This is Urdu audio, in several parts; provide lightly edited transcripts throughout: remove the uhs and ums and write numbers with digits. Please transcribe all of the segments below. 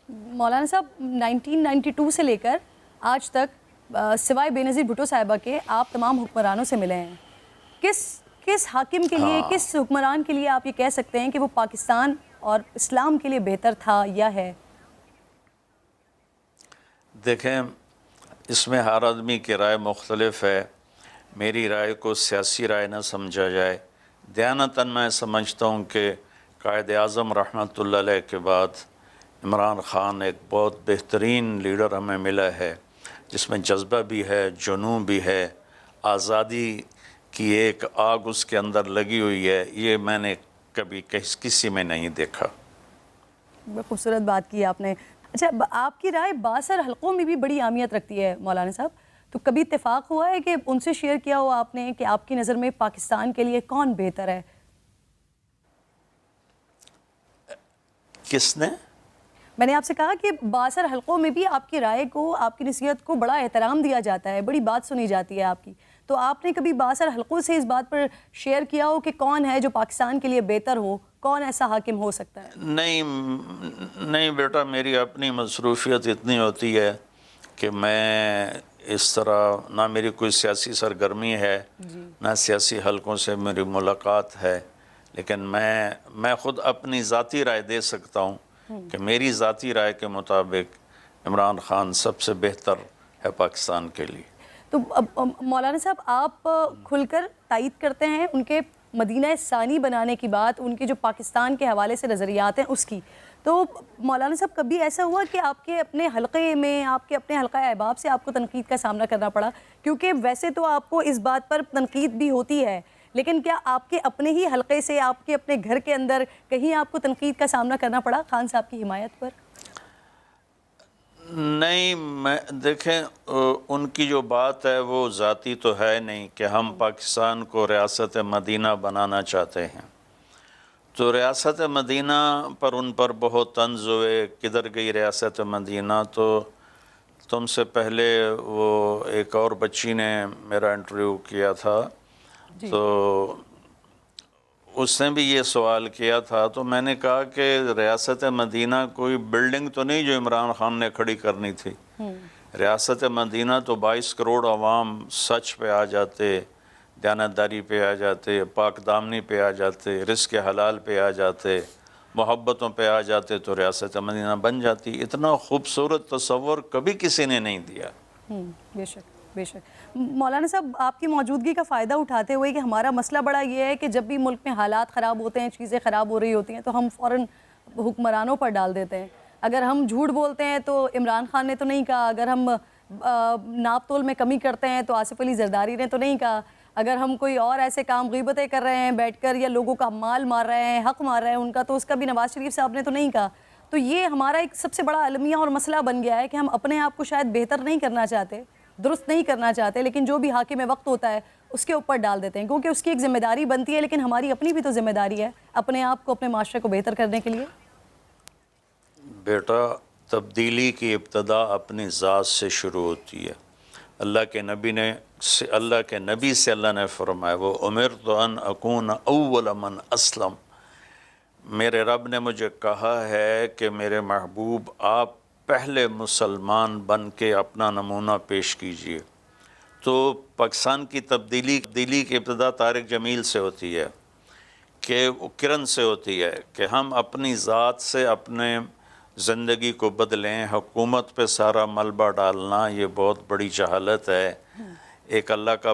مولانا صاحب 1992 سے لے کر آج تک سوائے بے نظیر بھٹو صاحبہ کے آپ تمام حکمرانوں سے ملے ہیں. کس حاکم کے لیے, کس حکمران کے لیے آپ یہ کہہ سکتے ہیں کہ وہ پاکستان اور اسلام کے لیے بہتر تھا یا ہے؟ دیکھیں, اس میں ہر آدمی کی رائے مختلف ہے. میری رائے کو سیاسی رائے نہ سمجھا جائے. دیانتاً میں سمجھتا ہوں کہ قائد اعظم رحمۃ اللہ علیہ کے بعد عمران خان ایک بہت بہترین لیڈر ہمیں ملا ہے, جس میں جذبہ بھی ہے, جنون بھی ہے, آزادی کی ایک آگ اس کے اندر لگی ہوئی ہے. یہ میں نے کبھی کسی میں نہیں دیکھا. بہت خوبصورت بات کی آپ نے. اچھا, آپ کی رائے باثر حلقوں میں بھی بڑی اہمیت رکھتی ہے مولانا صاحب, تو کبھی اتفاق ہوا ہے کہ ان سے شیئر کیا ہو آپ نے کہ آپ کی نظر میں پاکستان کے لیے کون بہتر ہے؟ کس نے؟ میں نے آپ سے کہا کہ باثر حلقوں میں بھی آپ کی رائے کو, آپ کی نصیحت کو بڑا احترام دیا جاتا ہے, بڑی بات سنی جاتی ہے آپ کی. تو آپ نے کبھی باثر حلقوں سے اس بات پر شیئر کیا ہو کہ کون ہے جو پاکستان کے لیے بہتر ہو, کون ایسا حاکم ہو سکتا ہے؟ نہیں بیٹا, میری اپنی مصروفیت اتنی ہوتی ہے کہ میں اس طرح, نہ میری کوئی سیاسی سرگرمی ہے, نہ سیاسی حلقوں سے میری ملاقات ہے. لیکن میں خود اپنی ذاتی رائے دے سکتا ہوں کہ میری ذاتی رائے کے مطابق عمران خان سب سے بہتر ہے پاکستان کے لیے. تو مولانا صاحب, آپ کھل کر تائید کرتے ہیں ان کے مدینہ ثانی بنانے کی بات, ان کے جو پاکستان کے حوالے سے نظریات ہیں اس کی. تو مولانا صاحب, کبھی ایسا ہوا کہ آپ کے اپنے حلقے میں, آپ کے اپنے حلقہ احباب سے آپ کو تنقید کا سامنا کرنا پڑا؟ کیونکہ ویسے تو آپ کو اس بات پر تنقید بھی ہوتی ہے, لیکن کیا آپ کے اپنے ہی حلقے سے, آپ کے اپنے گھر کے اندر کہیں آپ کو تنقید کا سامنا کرنا پڑا خان صاحب کی حمایت پر؟ نہیں, دیکھیں, ان کی جو بات ہے وہ ذاتی تو ہے نہیں کہ ہم پاکستان کو ریاست مدینہ بنانا چاہتے ہیں. تو ریاست مدینہ پر ان پر بہت طنز ہوئے, کدھر گئی ریاست مدینہ. تو تم سے پہلے وہ ایک اور بچی نے میرا انٹرویو کیا تھا, تو اس نے بھی یہ سوال کیا تھا. تو میں نے کہا کہ ریاست مدینہ کوئی بلڈنگ تو نہیں جو عمران خان نے کھڑی کرنی تھی. ریاست مدینہ تو 22 کروڑ عوام سچ پہ آ جاتے, دیانتداری پہ آ جاتے, پاک دامنی پہ آ جاتے, رزق حلال پہ آ جاتے, محبتوں پہ آ جاتے, تو ریاست مدینہ بن جاتی. اتنا خوبصورت تصور کبھی کسی نے نہیں دیا. بے شک, بے شک. مولانا صاحب, آپ کی موجودگی کا فائدہ اٹھاتے ہوئے کہ ہمارا مسئلہ بڑا یہ ہے کہ جب بھی ملک میں حالات خراب ہوتے ہیں, چیزیں خراب ہو رہی ہوتی ہیں, تو ہم فوراً حکمرانوں پر ڈال دیتے ہیں. اگر ہم جھوٹ بولتے ہیں تو عمران خان نے تو نہیں کہا, اگر ہم ناپ تول میں کمی کرتے ہیں تو آصف علی زرداری نے تو نہیں کہا, اگر ہم کوئی اور ایسے کام غیبتیں کر رہے ہیں بیٹھ کر, یا لوگوں کا مال مار رہے ہیں, حق مار رہے ہیں ان کا, تو اس کا بھی نواز شریف صاحب نے تو نہیں کہا. تو یہ ہمارا ایک سب سے بڑا المیہ اور مسئلہ بن گیا ہے کہ ہم اپنے آپ کو شاید بہتر نہیں کرنا چاہتے, درست نہیں کرنا چاہتے, لیکن جو بھی حاکم وقت ہوتا ہے اس کے اوپر ڈال دیتے ہیں, کیونکہ اس کی ایک ذمہ داری بنتی ہے. لیکن ہماری اپنی بھی تو ذمہ داری ہے اپنے آپ کو, اپنے معاشرے کو بہتر کرنے کے لیے. بیٹا, تبدیلی کی ابتدا اپنی ذات سے شروع ہوتی ہے. اللہ کے نبی سے اللہ نے فرمایا, وہ امرت ان اکون اول من اسلم. میرے رب نے مجھے کہا ہے کہ میرے محبوب آپ پہلے مسلمان بن کے اپنا نمونہ پیش کیجئے. تو پاکستان کی تبدیلی کی ابتدا طارق جمیل سے ہوتی ہے, کہ کرن سے ہوتی ہے, کہ ہم اپنی ذات سے اپنے زندگی کو بدلیں. حکومت پہ سارا ملبہ ڈالنا یہ بہت بڑی جہالت ہے. ایک اللہ کا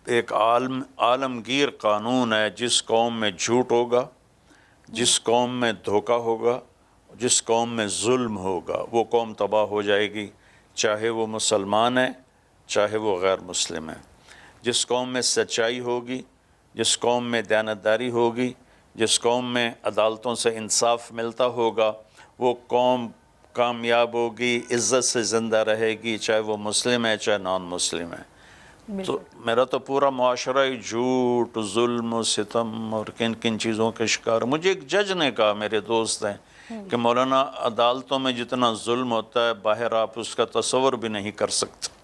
ایک عالمگیر قانون ہے, جس قوم میں جھوٹ ہوگا, جس قوم میں دھوکہ ہوگا, جس قوم میں ظلم ہوگا, وہ قوم تباہ ہو جائے گی, چاہے وہ مسلمان ہے چاہے وہ غیر مسلم ہے. جس قوم میں سچائی ہوگی, جس قوم میں دیانتداری ہوگی, جس قوم میں عدالتوں سے انصاف ملتا ہوگا, وہ قوم کامیاب ہوگی, عزت سے زندہ رہے گی, چاہے وہ مسلم ہے چاہے نان مسلم ہے. تو میرا تو پورا معاشرہ ہی جھوٹ, ظلم و ستم اور کن کن چیزوں کے شکار. مجھے ایک جج نے کہا, میرے دوست ہیں, کہ مولانا عدالتوں میں جتنا ظلم ہوتا ہے باہر آپ اس کا تصور بھی نہیں کر سکتے.